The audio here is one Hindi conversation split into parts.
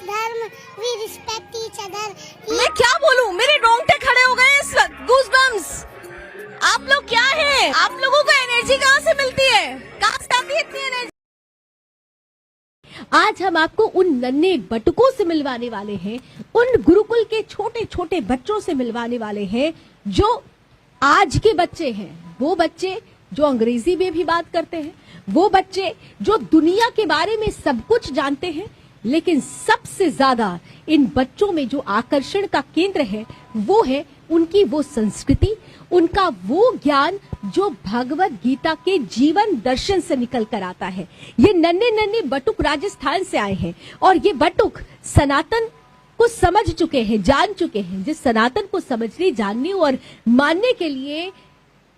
धर्म वी रिस्पेक्ट ईच अदर। मैं क्या बोलूं, मेरे रोंगटे खड़े हो गए इस वक्त, गूज़बम्प्स। आप लोग क्या हैं? आप लोगों को एनर्जी कहाँ से मिलती है? कहाँ से आती है इतनी एनर्जी? आज हम आपको उन नन्हे बटुकों से मिलवाने वाले हैं, उन गुरुकुल के छोटे छोटे बच्चों से मिलवाने वाले हैं जो आज के बच्चे हैं। वो बच्चे जो अंग्रेजी में भी बात करते हैं, वो बच्चे जो दुनिया के बारे में सब कुछ जानते हैं, लेकिन सबसे ज्यादा इन बच्चों में जो आकर्षण का केंद्र है वो है उनकी वो संस्कृति, उनका वो ज्ञान जो भगवत गीता के जीवन दर्शन से निकल कर आता है। ये नन्हे नन्हे बटुक राजस्थान से आए हैं और ये बटुक सनातन को समझ चुके हैं, जान चुके हैं। जिस सनातन को समझने, जानने और मानने के लिए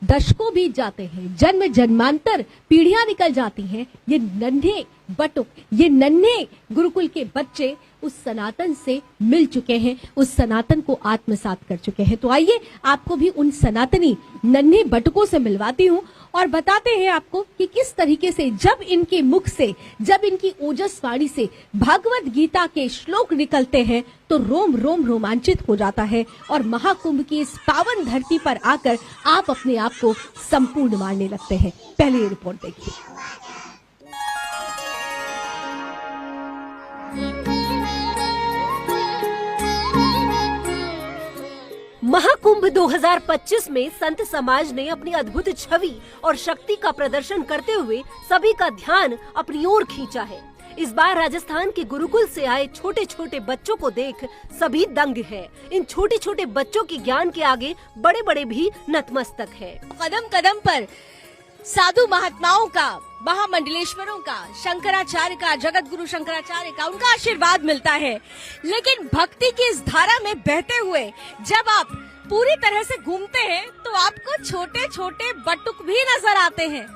दशकों बीत जाते हैं, जन्म जन्मांतर पीढ़ियां निकल जाती हैं, ये नन्हे बटुक, ये नन्हे गुरुकुल के बच्चे उस सनातन से मिल चुके हैं, उस सनातन को आत्मसात कर चुके हैं। तो आइए आपको भी उन सनातनी नन्हे बटुकों से मिलवाती हूं और बताते हैं आपको कि किस तरीके से जब इनके मुख से, जब इनकी ओजस वाणी से भगवत गीता के श्लोक निकलते हैं तो रोम रोम रोमांचित हो जाता है और महाकुंभ की इस पावन धरती पर आकर आप अपने आप को संपूर्ण मानने लगते हैं। पहले ये रिपोर्ट देखिए। महाकुंभ 2025 में संत समाज ने अपनी अद्भुत छवि और शक्ति का प्रदर्शन करते हुए सभी का ध्यान अपनी ओर खींचा है। इस बार राजस्थान के गुरुकुल से आए छोटे छोटे बच्चों को देख सभी दंग हैं। इन छोटे छोटे बच्चों के ज्ञान के आगे बड़े बड़े भी नतमस्तक हैं। कदम कदम पर साधु महात्माओं का, महामंडलेश्वरों का, शंकराचार्य का, जगत गुरु शंकराचार्य का, उनका आशीर्वाद मिलता है। लेकिन भक्ति की इस धारा में बहते हुए जब आप पूरी तरह से घूमते हैं तो आपको छोटे छोटे बटुक भी नजर आते हैं।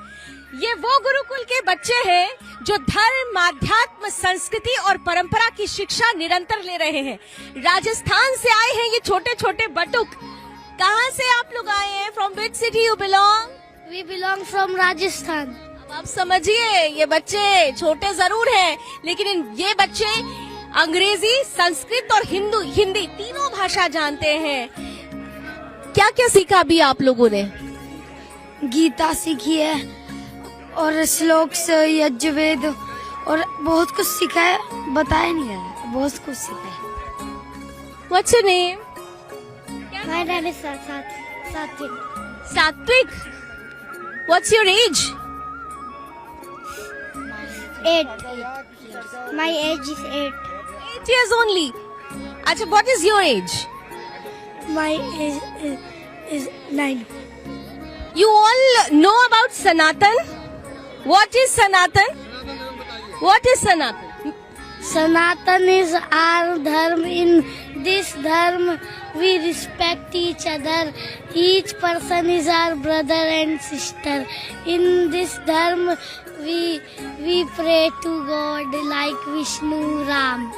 ये वो गुरुकुल के बच्चे हैं जो धर्म, आध्यात्म, संस्कृति और परंपरा की शिक्षा निरंतर ले रहे हैं। राजस्थान से आए हैं ये छोटे छोटे बटुक। कहाँ से आप लोग आए हैं? From which city you belong? We belong from Rajasthan. आप समझिए, ये बच्चे छोटे जरूर हैं, लेकिन ये बच्चे अंग्रेजी, संस्कृत और हिंदी तीनों भाषा जानते हैं। क्या क्या सीखा अभी आप लोगों ने? गीता सीखी है और श्लोक से यजुर्वेद और बहुत कुछ सीखा है, बताया नहीं है, बहुत कुछ सीखा है। What's your name? My name is Satvik. Satvik. What's your age? 8. My age is 8. 8 years only. अच्छा, what is your age? My age is 9. You all know about Sanatan? What is Sanatan? What is Sanatan? Sanatan is our dharma. In this dharma, we respect each other. Each person is our brother and sister. In this dharma, we pray to God like Vishnu, Ram.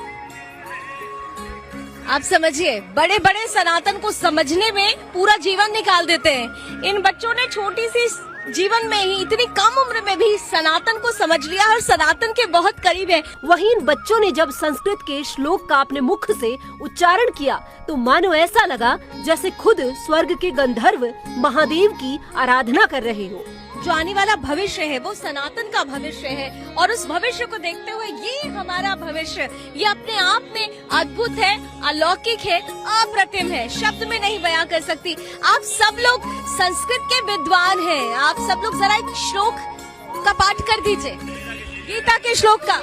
आप समझिए, बड़े बड़े सनातन को समझने में पूरा जीवन निकाल देते हैं। इन बच्चों ने छोटी सी जीवन में ही, इतनी कम उम्र में भी सनातन को समझ लिया और सनातन के बहुत करीब है। वहीं इन बच्चों ने जब संस्कृत के श्लोक का अपने मुख से उच्चारण किया तो मानो ऐसा लगा जैसे खुद स्वर्ग के गंधर्व महादेव की आराधना कर रहे हो। जो आने वाला भविष्य है वो सनातन का भविष्य है और उस भविष्य को देखते हुए ये हमारा भविष्य, ये अपने आप में अद्भुत है, अलौकिक है, अप्रतिम है, शब्द में नहीं बयां कर सकती। आप सब लोग संस्कृत के विद्वान हैं, आप सब लोग जरा एक श्लोक का पाठ कर दीजिए, गीता के श्लोक का।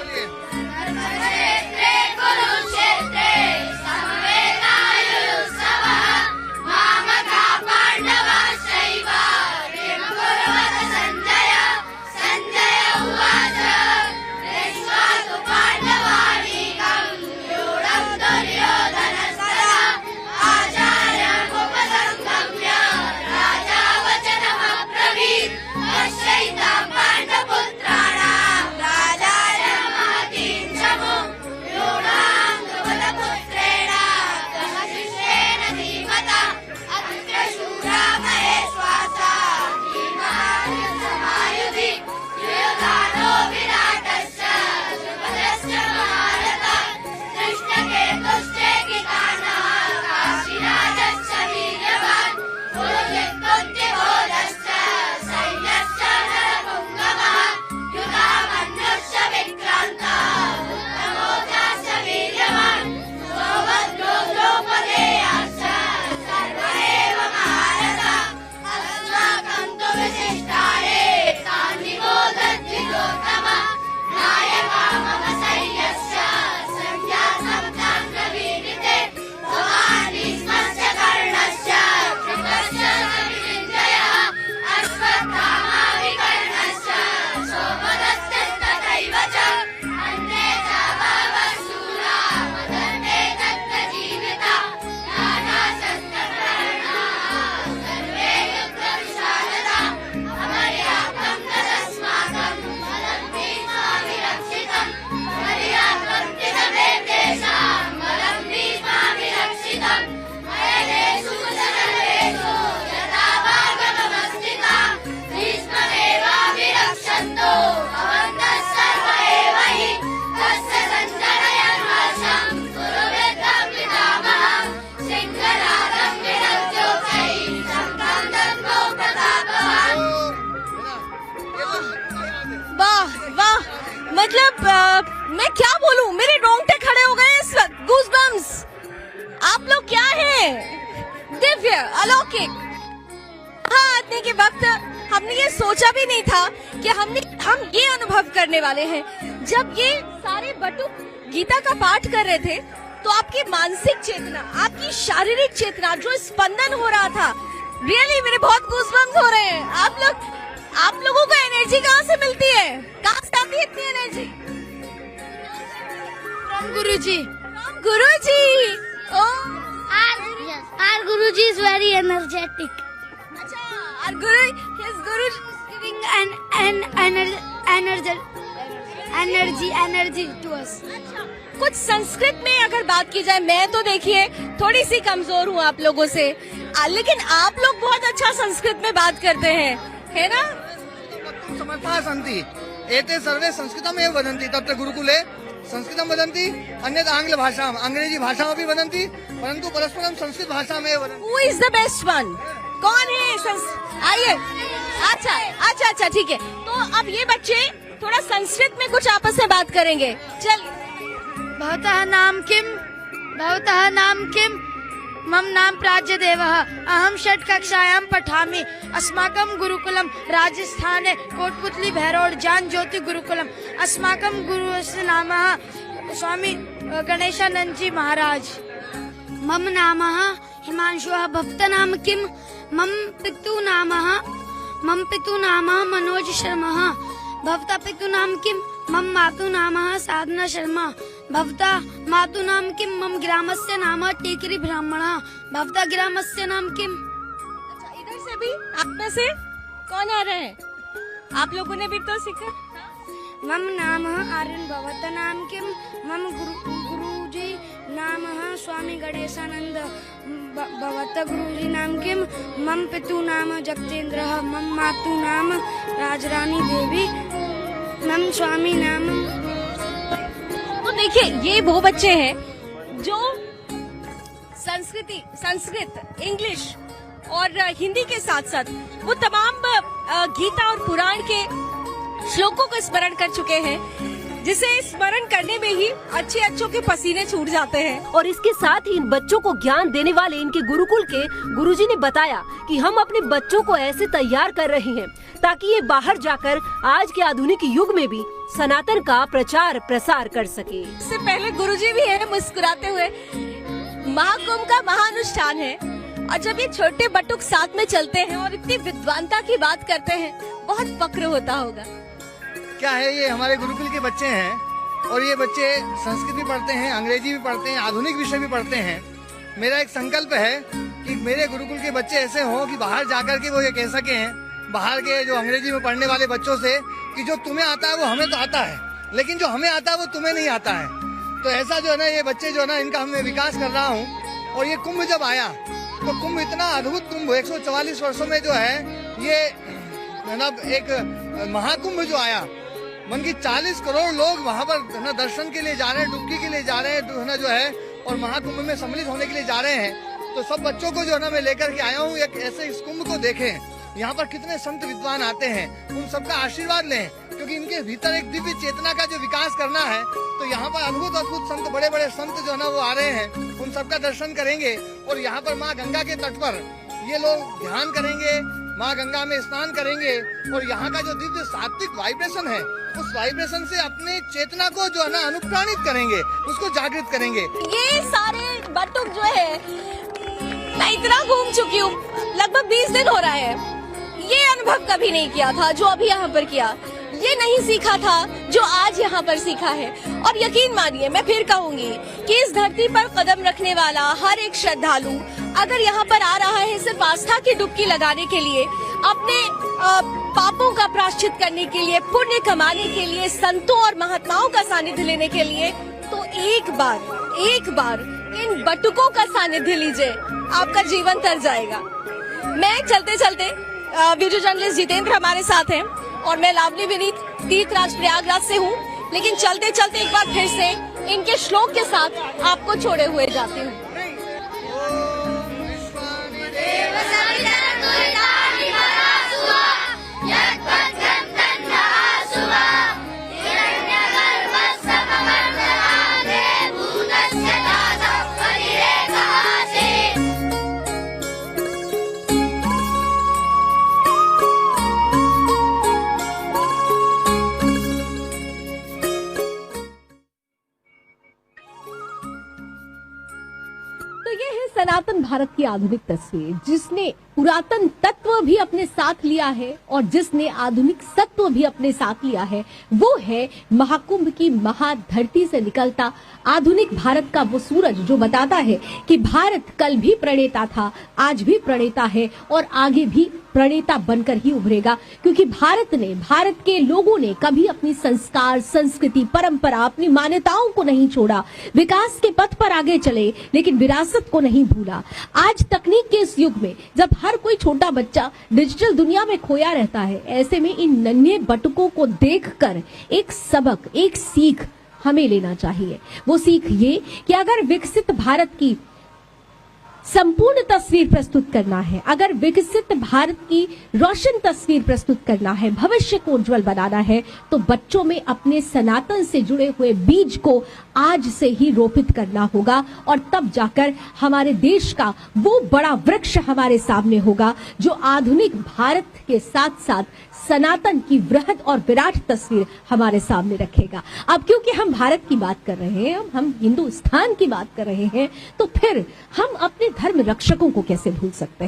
मतलब मैं क्या बोलूं, मेरे रोंगटे खड़े हो गए इस वक्त, गूज़बम्स। आप लोग क्या हैं, दिव्य, अलौकिक। हाँ, आने के वक्त हमने ये सोचा भी नहीं था कि हम ये अनुभव करने वाले हैं। जब ये सारे बटुक गीता का पाठ कर रहे थे तो आपकी मानसिक चेतना, आपकी शारीरिक चेतना, जो स्पंदन हो रहा था, रियली मेरे बहुत गूज़बम्स हो रहे हैं। आप लोगों को एनर्जी कहाँ से मिलती है, कहाँ से आती है इतनी energy? Guruji. Guruji. Our Guruji is very energetic. अच्छा, और his guru Giving energy to us. कुछ संस्कृत में अगर बात की जाए, मैं तो देखिए थोड़ी सी कमजोर हूँ आप लोगों से, लेकिन आप लोग बहुत अच्छा संस्कृत में बात करते हैं, है ना? समर्थाः सन्ति एते सर्वे संस्कृतमेव वदन्ति तत्र गुरुकुले संस्कृतं वदन्ति अन्यथा आंग्ल भाषाम् अंग्रेजी भाषामपि वदन्ति परन्तु परस्परं संस्कृत भाषामेव वदन्ति। Who is the best one? कौन है? आइए। अच्छा ठीक है। तो अब ये बच्चे थोड़ा संस्कृत में कुछ आपस में बात करेंगे। चलिए। भवतः नाम किम? मम नाम प्राज्यदेवः। अहम षट् कक्षायां पठामि। अस्माकं गुरुकुलं राजस्थाने कोटपुतली भैरोड जान ज्योति गुरुकुलम्। अस्माकं गुरुस्य नाम स्वामी गणेशानंद जी महाराज। मम नाम हिमांशुः। भवतः नाम किम? मम पितु नाम मनोज शर्मा। भवता पितु नाम किम? मम मातु नाम साधना शर्मा। भवता मातु नाम किम? मम ग्रामस्य नाम टेकरी ब्राह्मण। भवता ग्रामस्य नाम किम? अच्छा, इधर से भी आप में से कौन आ रहे हैं? आप लोगों ने भी तो सीखा। मम नाम आर्यन। भवता नाम किम? मम गुरुजी नाम स्वामी गणेशानंद। भवता गुरुजी नाम किम? मम पितु नाम जगतेंद्र। मम मातु नाम राजरानी देवी। मम स्वामी नाम। तो देखिए, ये वो बच्चे हैं जो संस्कृत, इंग्लिश और हिंदी के साथ साथ वो तमाम गीता और पुराण के श्लोकों को स्मरण कर चुके हैं, जिसे स्मरण करने में ही अच्छों के पसीने छूट जाते हैं। और इसके साथ ही इन बच्चों को ज्ञान देने वाले इनके गुरुकुल के गुरुजी ने बताया कि हम अपने बच्चों को ऐसे तैयार कर रहे हैं ताकि ये बाहर जाकर आज के आधुनिक युग में भी सनातन का प्रचार प्रसार कर सके। इससे पहले गुरुजी भी है मुस्कुराते हुए। महाकुंभ का महानुष्ठान है और जब ये छोटे बटुक साथ में चलते हैं और इतनी विद्वानता की बात करते हैं, बहुत फक्र होता होगा। क्या है, ये हमारे गुरुकुल के बच्चे हैं और ये बच्चे संस्कृत भी पढ़ते हैं, अंग्रेजी भी पढ़ते हैं, आधुनिक विषय भी पढ़ते हैं। मेरा एक संकल्प है कि मेरे गुरुकुल के बच्चे ऐसे हों कि बाहर जाकर के वो ये कह सकें बाहर के जो अंग्रेजी में पढ़ने वाले बच्चों से कि जो तुम्हें आता है वो हमें तो आता है, लेकिन जो हमें आता है वो तुम्हें नहीं आता है। तो ऐसा जो है ना, ये बच्चे जो है ना, इनका मैं विकास कर रहा हूँ। और ये कुंभ जब आया तो कुंभ इतना अद्भुत कुंभ, 144 वर्षों में जो है ये मतलब एक महाकुंभ जो आया, मन की 40 करोड़ लोग वहाँ पर ना दर्शन के लिए जा रहे हैं, डुबकी के लिए जा रहे हैं ना जो है, और महाकुंभ में सम्मिलित होने के लिए जा रहे हैं। तो सब बच्चों को जो है ना मैं लेकर के आया हूँ, एक ऐसे इस कुंभ को देखें। यहाँ पर कितने संत विद्वान आते हैं, उन सबका आशीर्वाद लें, क्योंकि इनके भीतर एक दिव्य चेतना का जो विकास करना है। तो यहाँ पर अद्भुत संत, बड़े बड़े संत जो है ना वो आ रहे हैं, उन सबका दर्शन करेंगे। और यहाँ पर माँ गंगा के तट पर ये लोग ध्यान करेंगे, माँ गंगा में स्नान करेंगे और यहाँ का जो दिव्य सात्विक वाइब्रेशन है, उस वाइब्रेशन से अपने चेतना को जो है ना अनुप्राणित करेंगे, उसको जागृत करेंगे। ये सारे बटुक जो है, मैं इतना घूम चुकी हूँ, लगभग 20 दिन हो रहा है। ये अनुभव कभी नहीं किया था जो अभी यहाँ पर किया, ये नहीं सीखा था जो आज यहाँ पर सीखा है। और यकीन मानिए, मैं फिर कहूँगी कि इस धरती पर कदम रखने वाला हर एक श्रद्धालु अगर यहाँ पर आ रहा है सिर्फ आस्था की डुबकी लगाने के लिए, अपने पापों का प्रायश्चित करने के लिए, पुण्य कमाने के लिए, संतों और महात्माओं का सानिध्य लेने के लिए, तो एक बार इन बटुकों का सानिध्य लीजिए, आपका जीवन तर जाएगा। मैं चलते वीडियो जर्नलिस्ट जितेंद्र हमारे साथ हैं और मैं लावली विनीत तीर्थराज प्रयागराज से हूँ, लेकिन चलते एक बार फिर से इनके श्लोक के साथ आपको छोड़े हुए जाती हूँ। सनातन भारत की आधुनिक तस्वीर, जिसने पुरातन तत्व भी अपने साथ लिया है और जिसने आधुनिक सत्व भी अपने साथ लिया है, वो है महाकुंभ की महाधरती से निकलता आधुनिक भारत का वो सूरज, जो बताता है कि भारत कल भी प्रणेता था, आज भी प्रणेता है और आगे भी प्रणेता बनकर ही उभरेगा। क्योंकि भारत के लोगों ने कभी अपनी संस्कार, संस्कृति, परंपरा, अपनी मान्यताओं को नहीं छोड़ा, विकास के पथ पर आगे चले, लेकिन विरासत को नहीं भूला। आज तकनीक के इस युग में जब हर कोई छोटा बच्चा डिजिटल दुनिया में खोया रहता है, ऐसे में इन नन्हे बटुकों को देखकर एक सबक, एक सीख हमें लेना चाहिए। वो सीख ये कि अगर विकसित भारत की संपूर्ण तस्वीर प्रस्तुत करना है, अगर विकसित भारत की रोशन तस्वीर प्रस्तुत करना है, भविष्य को उज्जवल बनाना है, तो बच्चों में अपने सनातन से जुड़े हुए बीज को आज से ही रोपित करना होगा और तब जाकर हमारे देश का वो बड़ा वृक्ष हमारे सामने होगा जो आधुनिक भारत के साथ साथ सनातन की वृहद और विराट तस्वीर हमारे सामने रखेगा। अब क्योंकि हम भारत की बात कर रहे हैं, हम हिंदुस्तान की बात कर रहे हैं, तो फिर हम अपने धर्म रक्षकों को कैसे भूल सकते हैं।